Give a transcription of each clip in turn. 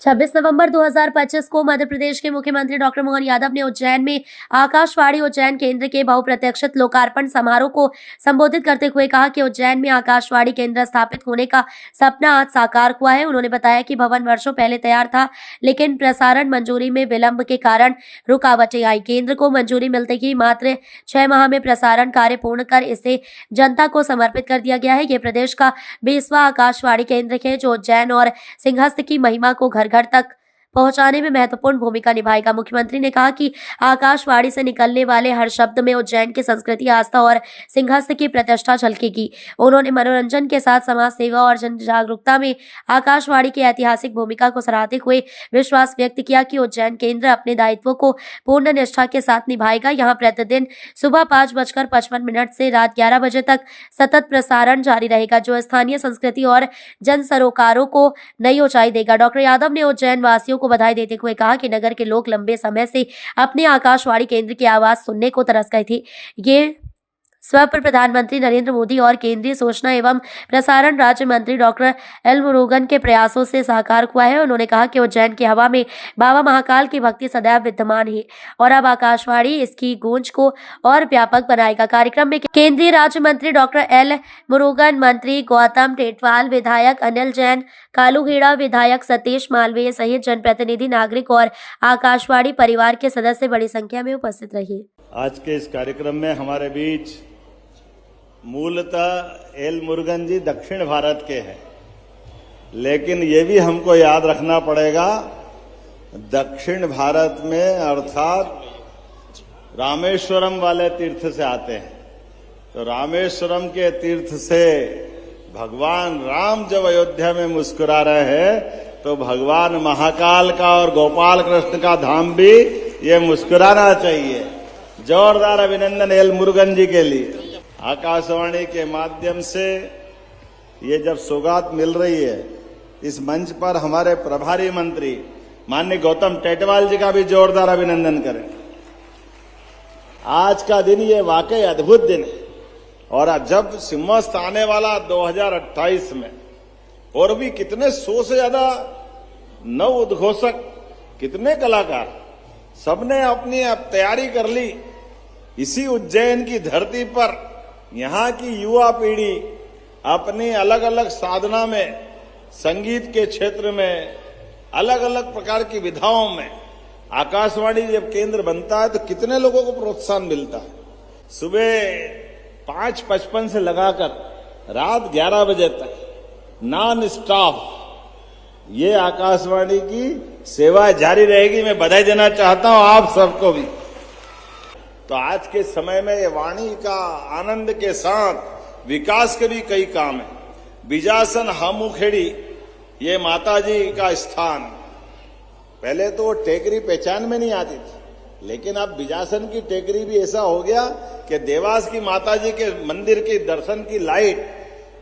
26 नवंबर 2025 को मध्य प्रदेश के मुख्यमंत्री डॉक्टर मोहन यादव ने उज्जैन में आकाशवाणी उज्जैन केंद्र के बहुप्रतीक्षित लोकार्पण समारोह को संबोधित करते हुए कहा कि उज्जैन में आकाशवाणी केंद्र स्थापित होने का सपना आज साकार हुआ है। उन्होंने बताया कि भवन वर्षों पहले तैयार था, लेकिन प्रसारण मंजूरी में विलंब के कारण रुकावटें आई। केंद्र को मंजूरी मिलते ही मात्र 6 माह में प्रसारण कार्य पूर्ण कर इसे जनता को समर्पित कर दिया गया है। ये प्रदेश का 20वां आकाशवाणी केंद्र है जो उज्जैन और सिंहस्थ की महिमा को घर घर तक पहुंचाने में महत्वपूर्ण भूमिका निभाएगा। मुख्यमंत्री ने कहा कि आकाशवाणी से निकलने वाले हर शब्द में उज्जैन की संस्कृति, आस्था और सिंहस्थ की प्रतिष्ठा झलकेगी। उन्होंने मनोरंजन के साथ समाज सेवा और जन जागरूकता में आकाशवाणी की ऐतिहासिक भूमिका को सराहते हुए विश्वास व्यक्त किया कि उज्जैन केंद्र अपने दायित्वों को पूर्ण निष्ठा के साथ निभाएगा। यहाँ प्रतिदिन सुबह 5:55 से रात 11 बजे तक सतत प्रसारण जारी रहेगा, जो स्थानीय संस्कृति और जन सरोकारों को नई ऊंचाई देगा। डॉक्टर यादव ने उज्जैन वासियों को बधाई देते हुए कहा कि नगर के लोग लंबे समय से अपने आकाशवाणी केंद्र की आवाज सुनने को तरस गए थे। ये स्वप्न प्रधानमंत्री नरेंद्र मोदी और केंद्रीय सूचना एवं प्रसारण राज्य मंत्री डॉक्टर एल मुरुगन के प्रयासों से साकार हुआ है। उन्होंने कहा कि उज्जैन की हवा में बाबा महाकाल की भक्ति सदैव विद्यमान है और अब आकाशवाणी इसकी गूंज को और व्यापक बनाएगा। कार्यक्रम में केंद्रीय राज्य मंत्री डॉक्टर एल मुरुगन, मंत्री गौतम टेटवाल, विधायक अनिल जैन, कालूखेड़ा विधायक सतीश मालवीय सहित जनप्रतिनिधि, नागरिक और आकाशवाणी परिवार के सदस्य बड़ी संख्या में उपस्थित रहे। आज के इस कार्यक्रम में हमारे बीच मूलतः एल मुरुगन जी दक्षिण भारत के हैं, लेकिन ये भी हमको याद रखना पड़ेगा, दक्षिण भारत में अर्थात रामेश्वरम वाले तीर्थ से आते हैं। तो रामेश्वरम के तीर्थ से भगवान राम जब अयोध्या में मुस्कुरा रहे हैं, तो भगवान महाकाल का और गोपाल कृष्ण का धाम भी ये मुस्कुराना चाहिए। जोरदार अभिनंदन एल मुरुगन जी के लिए। आकाशवाणी के माध्यम से ये जब सौगात मिल रही है, इस मंच पर हमारे प्रभारी मंत्री माननीय गौतम टेटवाल जी का भी जोरदार अभिनंदन करें। आज का दिन ये वाकई अद्भुत दिन है और जब सिंहस्थ आने वाला 2028 में और भी कितने 100 से ज्यादा नव उद्घोषक, कितने कलाकार, सबने अपनी अब तैयारी कर ली। इसी उज्जैन की धरती पर यहाँ की युवा पीढ़ी अपनी अलग अलग साधना में, संगीत के क्षेत्र में, अलग अलग प्रकार की विधाओं में आकाशवाणी जब केंद्र बनता है तो कितने लोगों को प्रोत्साहन मिलता है। सुबह 5:55 से लगाकर रात 11 बजे तक नॉन स्टॉप ये आकाशवाणी की सेवा जारी रहेगी। मैं बधाई देना चाहता हूं आप सबको भी। तो आज के समय में ये वाणी का आनंद के साथ विकास के भी कई काम है। बिजासन हामुखेड़ी ये माताजी का स्थान, पहले तो टेकरी पहचान में नहीं आती थी, लेकिन अब बिजासन की टेकरी भी ऐसा हो गया कि देवास की माताजी के मंदिर के दर्शन की लाइट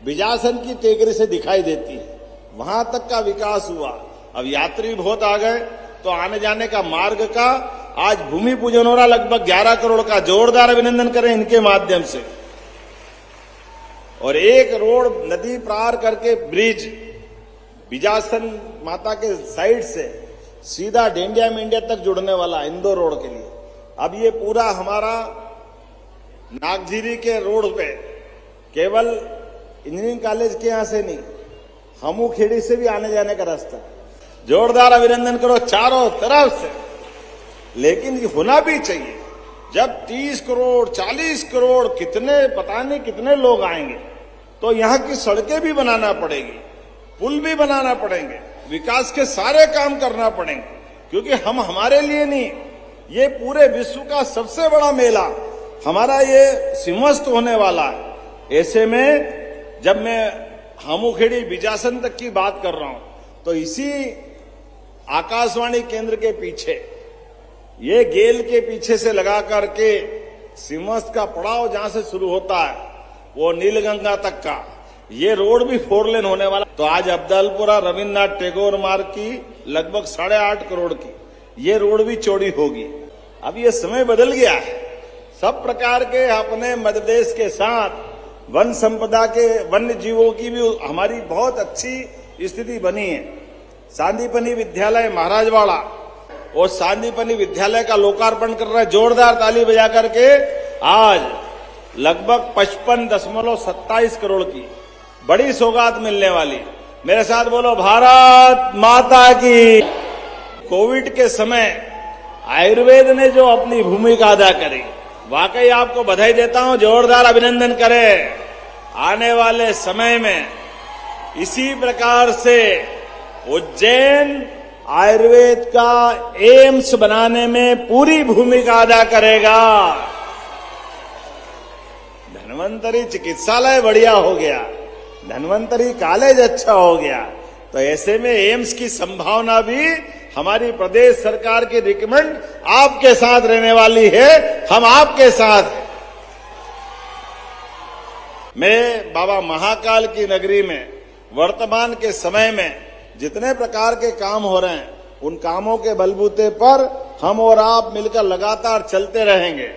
बिजासन की टेकरी से दिखाई देती है। वहां तक का विकास हुआ। अब यात्री बहुत आ गए तो आने जाने का मार्ग का आज भूमि पूजन हो रहा, लगभग 11 करोड़ का। जोरदार अभिनंदन करें इनके माध्यम से। और एक रोड नदी पार करके ब्रिज बिजासन माता के साइड से सीधा डेंडिया मेंडिया तक जुड़ने वाला इंदौर रोड के लिए। अब ये पूरा हमारा नागझीरी के रोड पे केवल इंजीनियरिंग कॉलेज के यहां से नहीं, हामुखेड़ी से भी आने जाने का रास्ता। जोरदार अभिनंदन करो चारों तरफ से। लेकिन ये होना भी चाहिए। जब 30 करोड़ 40 करोड़ कितने पता नहीं कितने लोग आएंगे, तो यहाँ की सड़कें भी बनाना पड़ेगी, पुल भी बनाना पड़ेंगे, विकास के सारे काम करना पड़ेंगे। क्योंकि हम हमारे लिए नहीं, ये पूरे विश्व का सबसे बड़ा मेला हमारा ये सिंहस्थ होने वाला है। ऐसे में जब मैं हामुखेड़ी बिजासन तक की बात कर रहा हूं, तो इसी आकाशवाणी केंद्र के पीछे, ये गेल के पीछे से लगा करके सिंहस्थ का पड़ाव जहां से शुरू होता है वो नीलगंगा तक का ये रोड भी 4 लेन होने वाला। तो आज अब्दालपुरा रविन्द्रनाथ टैगोर मार्ग की लगभग 8.5 करोड़ की ये रोड भी चौड़ी होगी। अब ये समय बदल गया है। सब प्रकार के अपने मध्य प्रदेश के साथ वन संपदा के वन्य जीवों की भी हमारी बहुत अच्छी स्थिति बनी है। सांदीपनी विद्यालय महाराजवाड़ा और सांदीपनी विद्यालय का लोकार्पण कर रहे, जोरदार ताली बजा करके। आज लगभग 55.27 करोड़ की बड़ी सौगात मिलने वाली। मेरे साथ बोलो भारत माता की। कोविड के समय आयुर्वेद ने जो अपनी भूमिका अदा करी, वाकई आपको बधाई देता हूं, जोरदार अभिनंदन करें। आने वाले समय में इसी प्रकार से उज्जैन आयुर्वेद का एम्स बनाने में पूरी भूमिका अदा करेगा। धन्वंतरी चिकित्सालय बढ़िया हो गया, धन्वंतरी कॉलेज अच्छा हो गया, तो ऐसे में एम्स की संभावना भी हमारी प्रदेश सरकार की रिकमेंड आपके साथ रहने वाली है, हम आपके साथ हैं। मैं बाबा महाकाल की नगरी में वर्तमान के समय में जितने प्रकार के काम हो रहे हैं, उन कामों के बलबूते पर हम और आप मिलकर लगातार चलते रहेंगे।